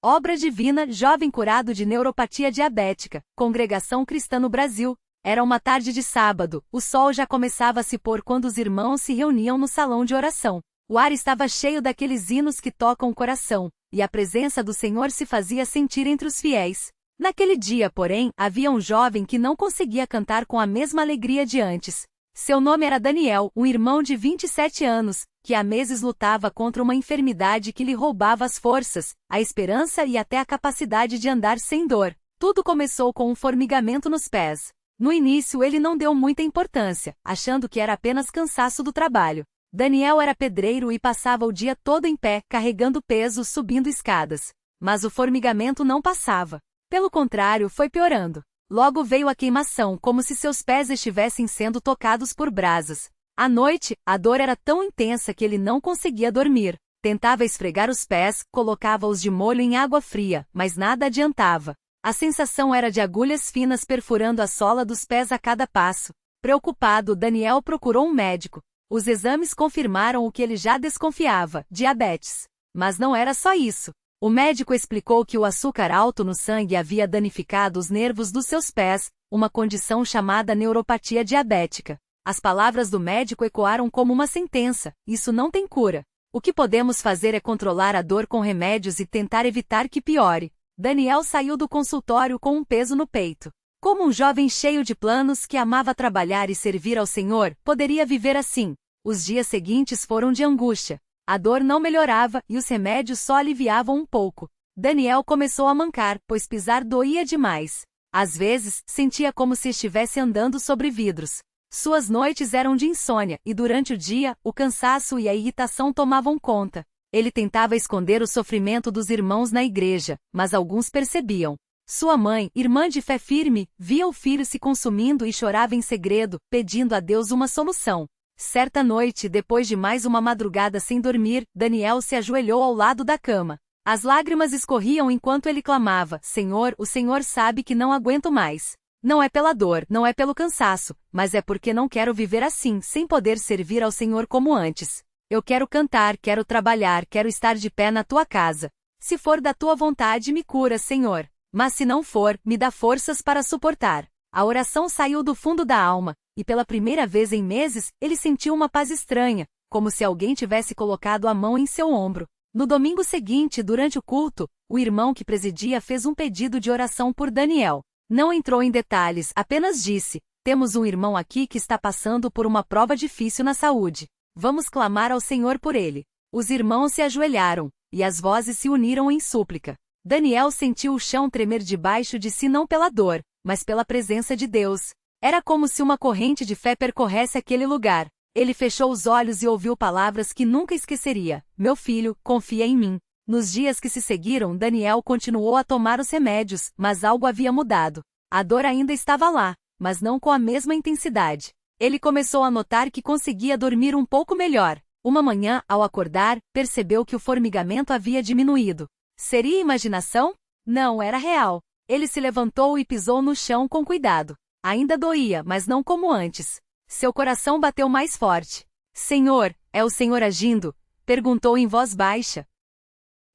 Obra Divina, jovem curado de neuropatia diabética, Congregação Cristã no Brasil. Era uma tarde de sábado, o sol já começava a se pôr quando os irmãos se reuniam no salão de oração. O ar estava cheio daqueles hinos que tocam o coração, e a presença do Senhor se fazia sentir entre os fiéis. Naquele dia, porém, havia um jovem que não conseguia cantar com a mesma alegria de antes. Seu nome era Daniel, um irmão de 27 anos, que há meses lutava contra uma enfermidade que lhe roubava as forças, a esperança e até a capacidade de andar sem dor. Tudo começou com um formigamento nos pés. No início ele não deu muita importância, achando que era apenas cansaço do trabalho. Daniel era pedreiro e passava o dia todo em pé, carregando pesos, subindo escadas. Mas o formigamento não passava. Pelo contrário, foi piorando. Logo veio a queimação, como se seus pés estivessem sendo tocados por brasas. À noite, a dor era tão intensa que ele não conseguia dormir. Tentava esfregar os pés, colocava-os de molho em água fria, mas nada adiantava. A sensação era de agulhas finas perfurando a sola dos pés a cada passo. Preocupado, Daniel procurou um médico. Os exames confirmaram o que ele já desconfiava: diabetes. Mas não era só isso. O médico explicou que o açúcar alto no sangue havia danificado os nervos dos seus pés, uma condição chamada neuropatia diabética. As palavras do médico ecoaram como uma sentença: isso não tem cura. O que podemos fazer é controlar a dor com remédios e tentar evitar que piore. Daniel saiu do consultório com um peso no peito. Como um jovem cheio de planos que amava trabalhar e servir ao Senhor, poderia viver assim? Os dias seguintes foram de angústia. A dor não melhorava e os remédios só aliviavam um pouco. Daniel começou a mancar, pois pisar doía demais. Às vezes, sentia como se estivesse andando sobre vidros. Suas noites eram de insônia, e durante o dia, o cansaço e a irritação tomavam conta. Ele tentava esconder o sofrimento dos irmãos na igreja, mas alguns percebiam. Sua mãe, irmã de fé firme, via o filho se consumindo e chorava em segredo, pedindo a Deus uma solução. Certa noite, depois de mais uma madrugada sem dormir, Daniel se ajoelhou ao lado da cama. As lágrimas escorriam enquanto ele clamava: Senhor, o Senhor sabe que não aguento mais. Não é pela dor, não é pelo cansaço, mas é porque não quero viver assim, sem poder servir ao Senhor como antes. Eu quero cantar, quero trabalhar, quero estar de pé na tua casa. Se for da tua vontade, me cura, Senhor. Mas se não for, me dá forças para suportar. A oração saiu do fundo da alma, e pela primeira vez em meses, ele sentiu uma paz estranha, como se alguém tivesse colocado a mão em seu ombro. No domingo seguinte, durante o culto, o irmão que presidia fez um pedido de oração por Daniel. Não entrou em detalhes, apenas disse: temos um irmão aqui que está passando por uma prova difícil na saúde. Vamos clamar ao Senhor por ele. Os irmãos se ajoelharam, e as vozes se uniram em súplica. Daniel sentiu o chão tremer debaixo de si não pela dor, mas pela presença de Deus. Era como se uma corrente de fé percorresse aquele lugar. Ele fechou os olhos e ouviu palavras que nunca esqueceria: meu filho, confia em mim. Nos dias que se seguiram, Daniel continuou a tomar os remédios, mas algo havia mudado. A dor ainda estava lá, mas não com a mesma intensidade. Ele começou a notar que conseguia dormir um pouco melhor. Uma manhã, ao acordar, percebeu que o formigamento havia diminuído. Seria imaginação? Não, era real. Ele se levantou e pisou no chão com cuidado. Ainda doía, mas não como antes. Seu coração bateu mais forte. Senhor, é o Senhor agindo? Perguntou em voz baixa.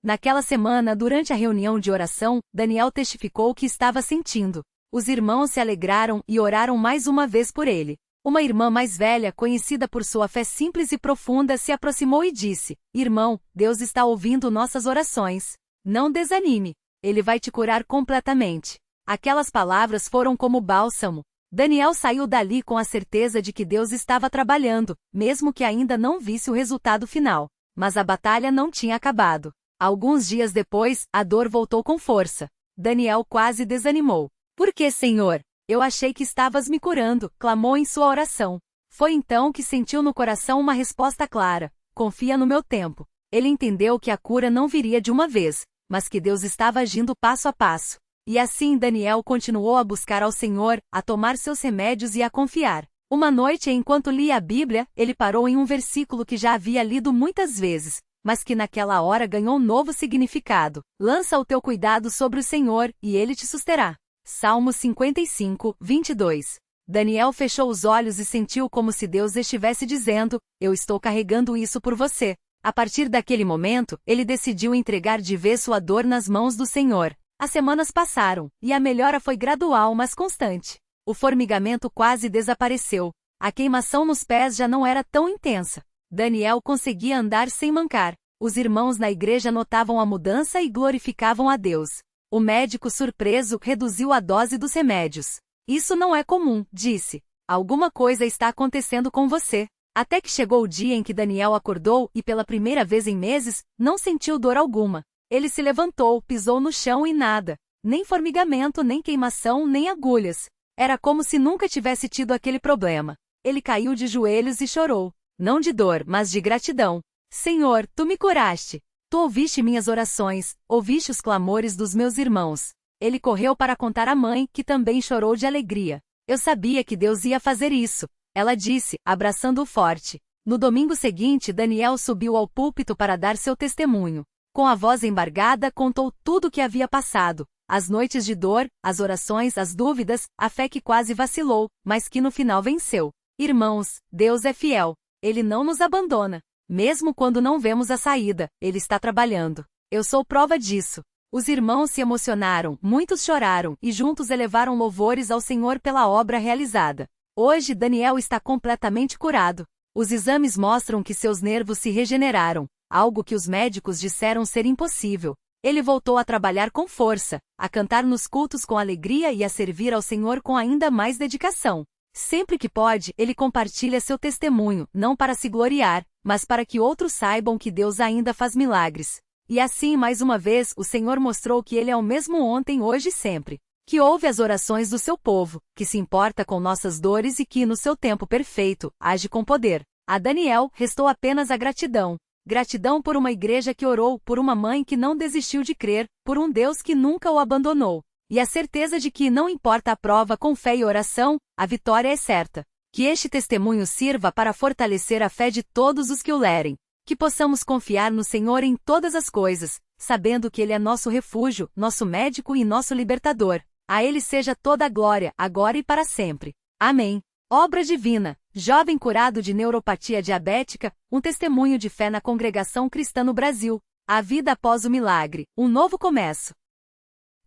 Naquela semana, durante a reunião de oração, Daniel testificou o que estava sentindo. Os irmãos se alegraram e oraram mais uma vez por ele. Uma irmã mais velha, conhecida por sua fé simples e profunda, se aproximou e disse: Irmão, Deus está ouvindo nossas orações. Não desanime. Ele vai te curar completamente. Aquelas palavras foram como bálsamo. Daniel saiu dali com a certeza de que Deus estava trabalhando, mesmo que ainda não visse o resultado final. Mas a batalha não tinha acabado. Alguns dias depois, a dor voltou com força. Daniel quase desanimou. Por que, Senhor? Eu achei que estavas me curando, clamou em sua oração. Foi então que sentiu no coração uma resposta clara: confia no meu tempo. Ele entendeu que a cura não viria de uma vez, mas que Deus estava agindo passo a passo. E assim Daniel continuou a buscar ao Senhor, a tomar seus remédios e a confiar. Uma noite, enquanto lia a Bíblia, ele parou em um versículo que já havia lido muitas vezes, mas que naquela hora ganhou um novo significado: lança o teu cuidado sobre o Senhor, e Ele te susterá. Salmo 55, 22. Daniel fechou os olhos e sentiu como se Deus estivesse dizendo: eu estou carregando isso por você. A partir daquele momento, ele decidiu entregar de vez sua dor nas mãos do Senhor. As semanas passaram, e a melhora foi gradual mas constante. O formigamento quase desapareceu. A queimação nos pés já não era tão intensa. Daniel conseguia andar sem mancar. Os irmãos na igreja notavam a mudança e glorificavam a Deus. O médico, surpreso, reduziu a dose dos remédios. Isso não é comum, disse. Alguma coisa está acontecendo com você. Até que chegou o dia em que Daniel acordou e, pela primeira vez em meses, não sentiu dor alguma. Ele se levantou, pisou no chão e nada. Nem formigamento, nem queimação, nem agulhas. Era como se nunca tivesse tido aquele problema. Ele caiu de joelhos e chorou. Não de dor, mas de gratidão. Senhor, tu me curaste. Tu ouviste minhas orações, ouviste os clamores dos meus irmãos. Ele correu para contar à mãe, que também chorou de alegria. Eu sabia que Deus ia fazer isso, ela disse, abraçando-o forte. No domingo seguinte, Daniel subiu ao púlpito para dar seu testemunho. Com a voz embargada, contou tudo o que havia passado. As noites de dor, as orações, as dúvidas, a fé que quase vacilou, mas que no final venceu. Irmãos, Deus é fiel. Ele não nos abandona. Mesmo quando não vemos a saída, Ele está trabalhando. Eu sou prova disso. Os irmãos se emocionaram, muitos choraram, e juntos elevaram louvores ao Senhor pela obra realizada. Hoje Daniel está completamente curado. Os exames mostram que seus nervos se regeneraram, algo que os médicos disseram ser impossível. Ele voltou a trabalhar com força, a cantar nos cultos com alegria e a servir ao Senhor com ainda mais dedicação. Sempre que pode, ele compartilha seu testemunho, não para se gloriar, mas para que outros saibam que Deus ainda faz milagres. E assim, mais uma vez, o Senhor mostrou que Ele é o mesmo ontem, hoje e sempre. Que ouve as orações do seu povo, que se importa com nossas dores e que, no seu tempo perfeito, age com poder. A Daniel restou apenas a gratidão. Gratidão por uma igreja que orou, por uma mãe que não desistiu de crer, por um Deus que nunca o abandonou. E a certeza de que, não importa a prova, com fé e oração, a vitória é certa. Que este testemunho sirva para fortalecer a fé de todos os que o lerem. Que possamos confiar no Senhor em todas as coisas, sabendo que Ele é nosso refúgio, nosso médico e nosso libertador. A Ele seja toda a glória, agora e para sempre. Amém. Obra divina. Jovem curado de neuropatia diabética, um testemunho de fé na Congregação Cristã no Brasil. A vida após o milagre, um novo começo.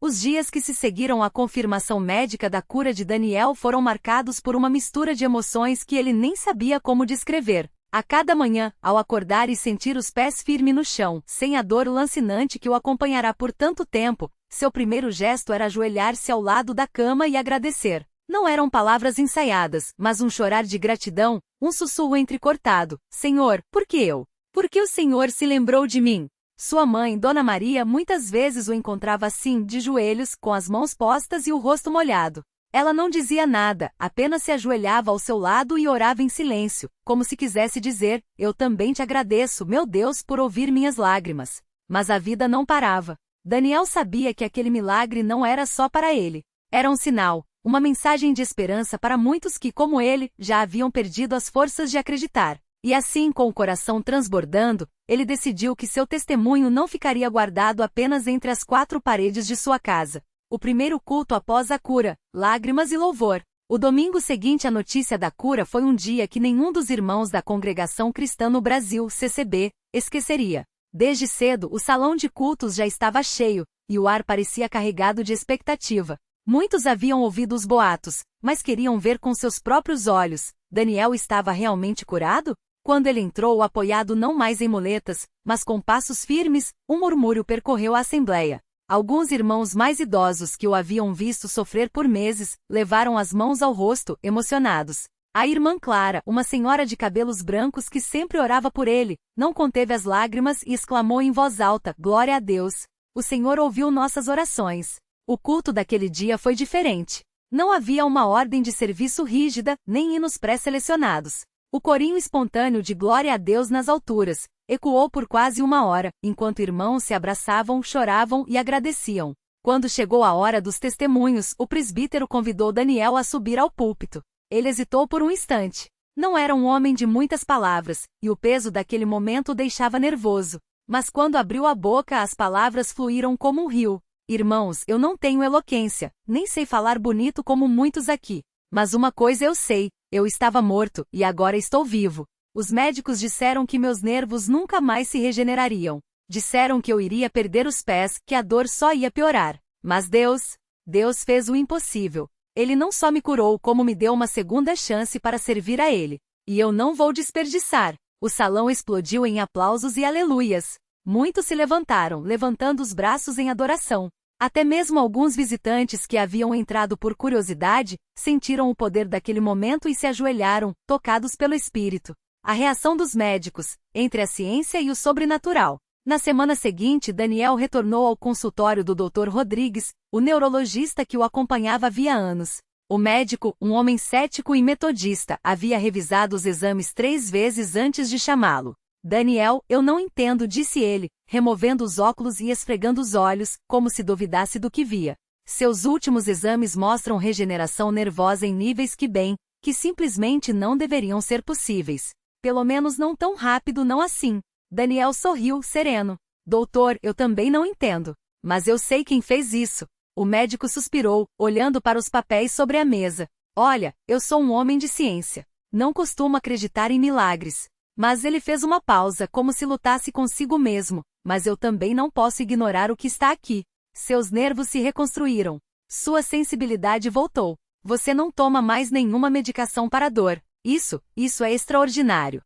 Os dias que se seguiram à confirmação médica da cura de Daniel foram marcados por uma mistura de emoções que ele nem sabia como descrever. A cada manhã, ao acordar e sentir os pés firmes no chão, sem a dor lancinante que o acompanhará por tanto tempo, seu primeiro gesto era ajoelhar-se ao lado da cama e agradecer. Não eram palavras ensaiadas, mas um chorar de gratidão, um sussurro entrecortado. Senhor, por que eu? Por que o Senhor se lembrou de mim? Sua mãe, Dona Maria, muitas vezes o encontrava assim, de joelhos, com as mãos postas e o rosto molhado. Ela não dizia nada, apenas se ajoelhava ao seu lado e orava em silêncio, como se quisesse dizer, eu também te agradeço, meu Deus, por ouvir minhas lágrimas. Mas a vida não parava. Daniel sabia que aquele milagre não era só para ele. Era um sinal, uma mensagem de esperança para muitos que, como ele, já haviam perdido as forças de acreditar. E assim, com o coração transbordando, ele decidiu que seu testemunho não ficaria guardado apenas entre as quatro paredes de sua casa. O primeiro culto após a cura, lágrimas e louvor. O domingo seguinte à notícia da cura foi um dia que nenhum dos irmãos da Congregação Cristã no Brasil, CCB, esqueceria. Desde cedo, o salão de cultos já estava cheio, e o ar parecia carregado de expectativa. Muitos haviam ouvido os boatos, mas queriam ver com seus próprios olhos. Daniel estava realmente curado? Quando ele entrou apoiado não mais em muletas, mas com passos firmes, um murmúrio percorreu a assembleia. Alguns irmãos mais idosos que o haviam visto sofrer por meses, levaram as mãos ao rosto, emocionados. A irmã Clara, uma senhora de cabelos brancos que sempre orava por ele, não conteve as lágrimas e exclamou em voz alta, glória a Deus! O Senhor ouviu nossas orações. O culto daquele dia foi diferente. Não havia uma ordem de serviço rígida, nem hinos pré-selecionados. O corinho espontâneo de glória a Deus nas alturas ecoou por quase uma hora, enquanto irmãos se abraçavam, choravam e agradeciam. Quando chegou a hora dos testemunhos, o presbítero convidou Daniel a subir ao púlpito. Ele hesitou por um instante. Não era um homem de muitas palavras, e o peso daquele momento o deixava nervoso. Mas quando abriu a boca, as palavras fluíram como um rio. Irmãos, eu não tenho eloquência, nem sei falar bonito como muitos aqui. Mas uma coisa eu sei, eu estava morto, e agora estou vivo. Os médicos disseram que meus nervos nunca mais se regenerariam. Disseram que eu iria perder os pés, que a dor só ia piorar. Mas Deus fez o impossível. Ele não só me curou, como me deu uma segunda chance para servir a Ele. E eu não vou desperdiçar. O salão explodiu em aplausos e aleluias. Muitos se levantaram, levantando os braços em adoração. Até mesmo alguns visitantes que haviam entrado por curiosidade, sentiram o poder daquele momento e se ajoelharam, tocados pelo Espírito. A reação dos médicos, entre a ciência e o sobrenatural. Na semana seguinte, Daniel retornou ao consultório do Dr. Rodrigues, o neurologista que o acompanhava havia anos. O médico, um homem cético e metodista, havia revisado os exames 3 vezes antes de chamá-lo. Daniel, eu não entendo, disse ele, removendo os óculos e esfregando os olhos, como se duvidasse do que via. Seus últimos exames mostram regeneração nervosa em níveis que simplesmente não deveriam ser possíveis. Pelo menos não tão rápido, não assim. Daniel sorriu, sereno. Doutor, eu também não entendo. Mas eu sei quem fez isso. O médico suspirou, olhando para os papéis sobre a mesa. Olha, eu sou um homem de ciência. Não costumo acreditar em milagres. Mas ele fez uma pausa, como se lutasse consigo mesmo. Mas eu também não posso ignorar o que está aqui. Seus nervos se reconstruíram. Sua sensibilidade voltou. Você não toma mais nenhuma medicação para dor. Isso é extraordinário.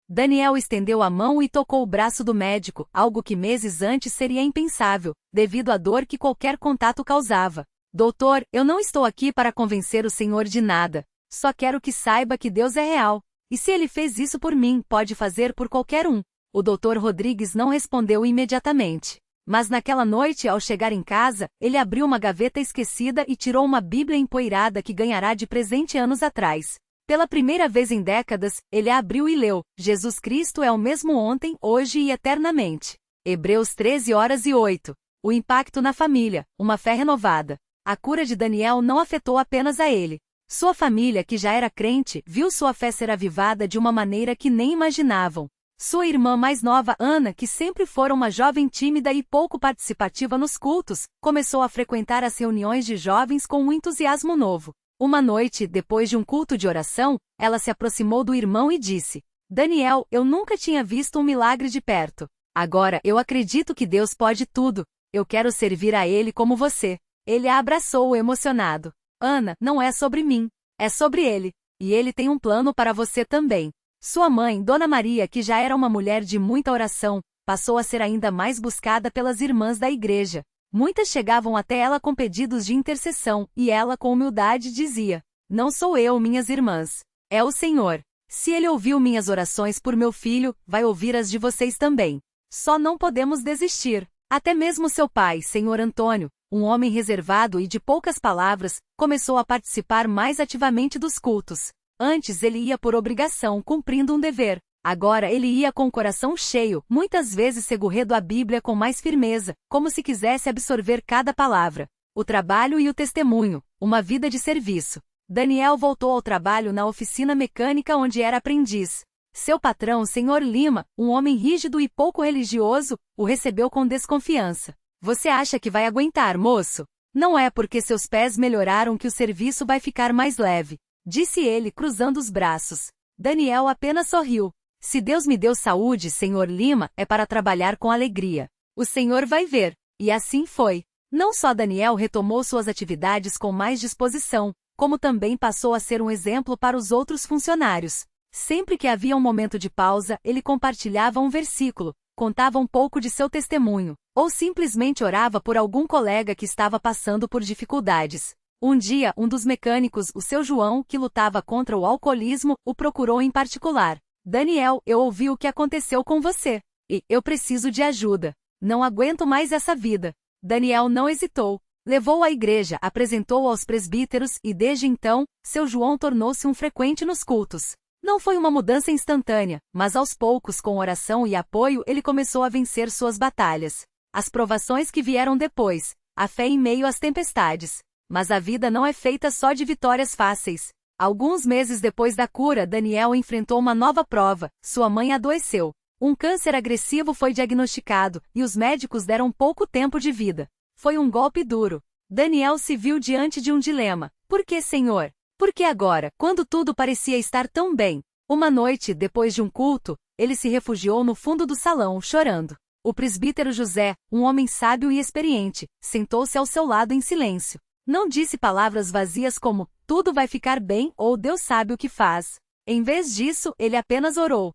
Daniel estendeu a mão e tocou o braço do médico, algo que meses antes seria impensável, devido à dor que qualquer contato causava. Doutor, eu não estou aqui para convencer o senhor de nada. Só quero que saiba que Deus é real. E se ele fez isso por mim, pode fazer por qualquer um. O Dr. Rodrigues não respondeu imediatamente. Mas naquela noite, ao chegar em casa, ele abriu uma gaveta esquecida e tirou uma Bíblia empoeirada que ganhará de presente anos atrás. Pela primeira vez em décadas, ele a abriu e leu: Jesus Cristo é o mesmo ontem, hoje e eternamente. Hebreus 13:08. O impacto na família, uma fé renovada. A cura de Daniel não afetou apenas a ele. Sua família, que já era crente, viu sua fé ser avivada de uma maneira que nem imaginavam. Sua irmã mais nova, Ana, que sempre fora uma jovem tímida e pouco participativa nos cultos, começou a frequentar as reuniões de jovens com um entusiasmo novo. Uma noite, depois de um culto de oração, ela se aproximou do irmão e disse: Daniel, eu nunca tinha visto um milagre de perto. Agora, eu acredito que Deus pode tudo. Eu quero servir a Ele como você. Ele a abraçou emocionado. Ana, não é sobre mim. É sobre Ele. E Ele tem um plano para você também. Sua mãe, Dona Maria, que já era uma mulher de muita oração, passou a ser ainda mais buscada pelas irmãs da igreja. Muitas chegavam até ela com pedidos de intercessão, e ela com humildade dizia: Não sou eu, minhas irmãs. É o Senhor. Se Ele ouviu minhas orações por meu filho, vai ouvir as de vocês também. Só não podemos desistir. Até mesmo seu pai, Senhor Antônio, um homem reservado e de poucas palavras, começou a participar mais ativamente dos cultos. Antes ele ia por obrigação, cumprindo um dever. Agora ele ia com o coração cheio, muitas vezes segurando a Bíblia com mais firmeza, como se quisesse absorver cada palavra. O trabalho e o testemunho, uma vida de serviço. Daniel voltou ao trabalho na oficina mecânica onde era aprendiz. Seu patrão, Sr. Lima, um homem rígido e pouco religioso, o recebeu com desconfiança. Você acha que vai aguentar, moço? Não é porque seus pés melhoraram que o serviço vai ficar mais leve, disse ele, cruzando os braços. Daniel apenas sorriu. Se Deus me deu saúde, Sr. Lima, é para trabalhar com alegria. O Senhor vai ver. E assim foi. Não só Daniel retomou suas atividades com mais disposição, como também passou a ser um exemplo para os outros funcionários. Sempre que havia um momento de pausa, ele compartilhava um versículo, contava um pouco de seu testemunho, ou simplesmente orava por algum colega que estava passando por dificuldades. Um dia, um dos mecânicos, o seu João, que lutava contra o alcoolismo, o procurou em particular. Daniel, eu ouvi o que aconteceu com você. E eu preciso de ajuda. Não aguento mais essa vida. Daniel não hesitou. Levou-o à igreja, apresentou-o aos presbíteros e, desde então, seu João tornou-se um frequente nos cultos. Não foi uma mudança instantânea, mas aos poucos, com oração e apoio, ele começou a vencer suas batalhas. As provações que vieram depois, a fé em meio às tempestades. Mas a vida não é feita só de vitórias fáceis. Alguns meses depois da cura, Daniel enfrentou uma nova prova. Sua mãe adoeceu. Um câncer agressivo foi diagnosticado, e os médicos deram pouco tempo de vida. Foi um golpe duro. Daniel se viu diante de um dilema. Por que, Senhor? Por que agora, quando tudo parecia estar tão bem? Uma noite, depois de um culto, ele se refugiou no fundo do salão, chorando. O presbítero José, um homem sábio e experiente, sentou-se ao seu lado em silêncio. Não disse palavras vazias como, tudo vai ficar bem ou Deus sabe o que faz. Em vez disso, ele apenas orou.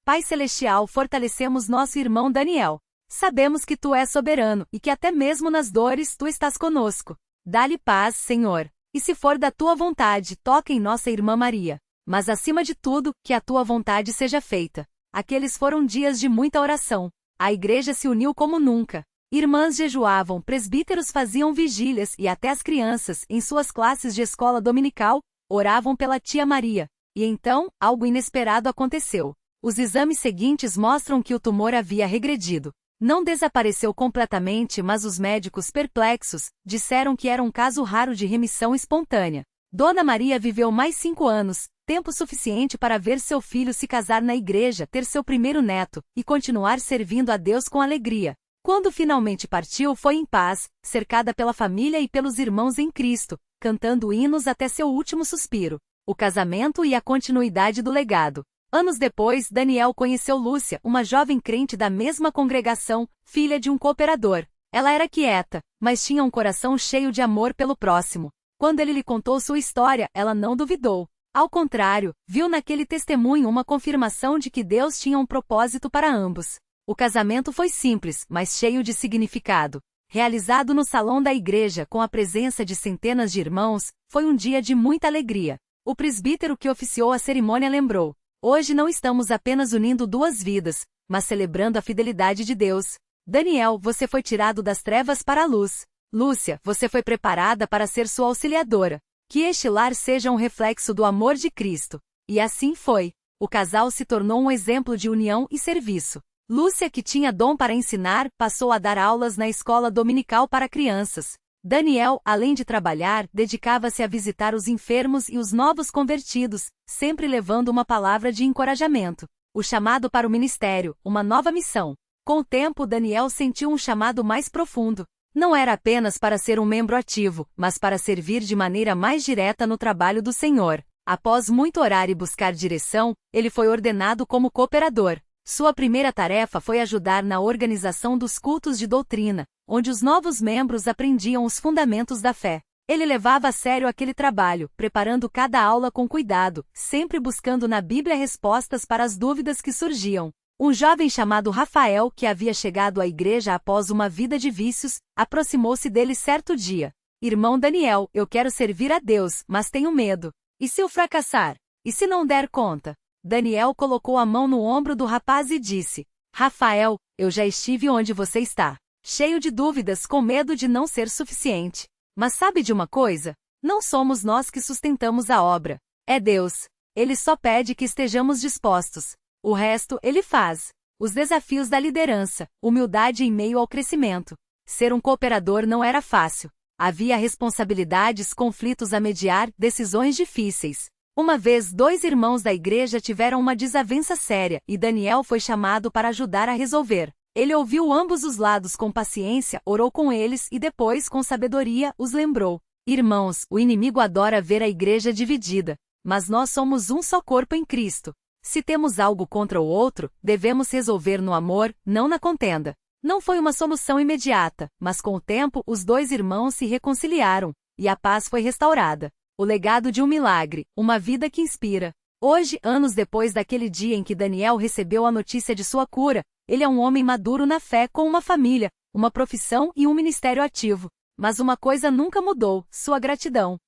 Pai Celestial, fortalecemos nosso irmão Daniel. Sabemos que tu és soberano e que até mesmo nas dores tu estás conosco. Dá-lhe paz, Senhor. E se for da tua vontade, toca em nossa irmã Maria. Mas acima de tudo, que a tua vontade seja feita. Aqueles foram dias de muita oração. A igreja se uniu como nunca. Irmãs jejuavam, presbíteros faziam vigílias e até as crianças, em suas classes de escola dominical, oravam pela tia Maria. E então, algo inesperado aconteceu. Os exames seguintes mostram que o tumor havia regredido. Não desapareceu completamente, mas os médicos, perplexos, disseram que era um caso raro de remissão espontânea. Dona Maria viveu mais 5 anos, tempo suficiente para ver seu filho se casar na igreja, ter seu primeiro neto, e continuar servindo a Deus com alegria. Quando finalmente partiu, foi em paz, cercada pela família e pelos irmãos em Cristo, cantando hinos até seu último suspiro. O casamento e a continuidade do legado. Anos depois, Daniel conheceu Lúcia, uma jovem crente da mesma congregação, filha de um cooperador. Ela era quieta, mas tinha um coração cheio de amor pelo próximo. Quando ele lhe contou sua história, ela não duvidou. Ao contrário, viu naquele testemunho uma confirmação de que Deus tinha um propósito para ambos. O casamento foi simples, mas cheio de significado. Realizado no salão da igreja com a presença de centenas de irmãos, foi um dia de muita alegria. O presbítero que oficiou a cerimônia lembrou: hoje não estamos apenas unindo 2 vidas, mas celebrando a fidelidade de Deus. Daniel, você foi tirado das trevas para a luz. Lúcia, você foi preparada para ser sua auxiliadora. Que este lar seja um reflexo do amor de Cristo. E assim foi. O casal se tornou um exemplo de união e serviço. Lúcia, que tinha dom para ensinar, passou a dar aulas na escola dominical para crianças. Daniel, além de trabalhar, dedicava-se a visitar os enfermos e os novos convertidos, sempre levando uma palavra de encorajamento. O chamado para o ministério, uma nova missão. Com o tempo, Daniel sentiu um chamado mais profundo. Não era apenas para ser um membro ativo, mas para servir de maneira mais direta no trabalho do Senhor. Após muito orar e buscar direção, ele foi ordenado como cooperador. Sua primeira tarefa foi ajudar na organização dos cultos de doutrina, onde os novos membros aprendiam os fundamentos da fé. Ele levava a sério aquele trabalho, preparando cada aula com cuidado, sempre buscando na Bíblia respostas para as dúvidas que surgiam. Um jovem chamado Rafael, que havia chegado à igreja após uma vida de vícios, aproximou-se dele certo dia. Irmão Daniel, eu quero servir a Deus, mas tenho medo. E se eu fracassar? E se não der conta? Daniel colocou a mão no ombro do rapaz e disse: Rafael, eu já estive onde você está. Cheio de dúvidas, com medo de não ser suficiente. Mas sabe de uma coisa? Não somos nós que sustentamos a obra. É Deus. Ele só pede que estejamos dispostos. O resto, ele faz. Os desafios da liderança, humildade em meio ao crescimento. Ser um cooperador não era fácil. Havia responsabilidades, conflitos a mediar, decisões difíceis. Uma vez, 2 irmãos da igreja tiveram uma desavença séria, e Daniel foi chamado para ajudar a resolver. Ele ouviu ambos os lados com paciência, orou com eles e depois, com sabedoria, os lembrou. Irmãos, o inimigo adora ver a igreja dividida. Mas nós somos um só corpo em Cristo. Se temos algo contra o outro, devemos resolver no amor, não na contenda. Não foi uma solução imediata, mas com o tempo os 2 irmãos se reconciliaram, e a paz foi restaurada. O legado de um milagre, uma vida que inspira. Hoje, anos depois daquele dia em que Daniel recebeu a notícia de sua cura, ele é um homem maduro na fé com uma família, uma profissão e um ministério ativo. Mas uma coisa nunca mudou: sua gratidão.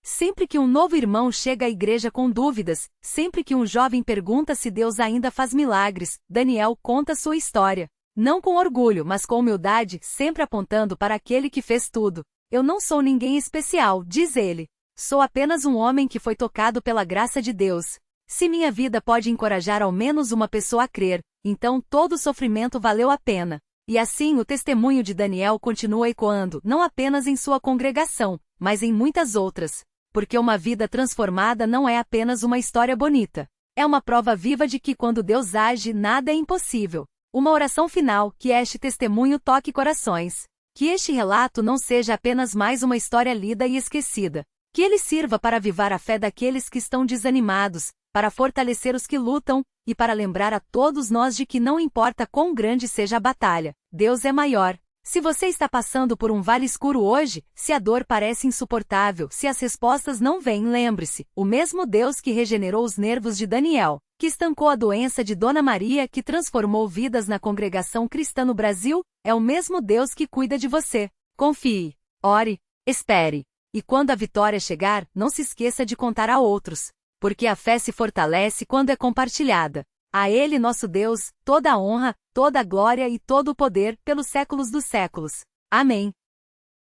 Sempre que um novo irmão chega à igreja com dúvidas, sempre que um jovem pergunta se Deus ainda faz milagres, Daniel conta sua história. Não com orgulho, mas com humildade, sempre apontando para aquele que fez tudo. Eu não sou ninguém especial, diz ele. Sou apenas um homem que foi tocado pela graça de Deus. Se minha vida pode encorajar ao menos uma pessoa a crer, então todo o sofrimento valeu a pena. E assim o testemunho de Daniel continua ecoando, não apenas em sua congregação, mas em muitas outras. Porque uma vida transformada não é apenas uma história bonita. É uma prova viva de que quando Deus age, nada é impossível. Uma oração final: que este testemunho toque corações. Que este relato não seja apenas mais uma história lida e esquecida. Que ele sirva para avivar a fé daqueles que estão desanimados, para fortalecer os que lutam, e para lembrar a todos nós de que não importa quão grande seja a batalha, Deus é maior. Se você está passando por um vale escuro hoje, se a dor parece insuportável, se as respostas não vêm, lembre-se, o mesmo Deus que regenerou os nervos de Daniel, que estancou a doença de Dona Maria, que transformou vidas na congregação cristã no Brasil, é o mesmo Deus que cuida de você. Confie, ore, espere. E quando a vitória chegar, não se esqueça de contar a outros, porque a fé se fortalece quando é compartilhada. A Ele, nosso Deus, toda a honra, toda a glória e todo o poder, pelos séculos dos séculos. Amém.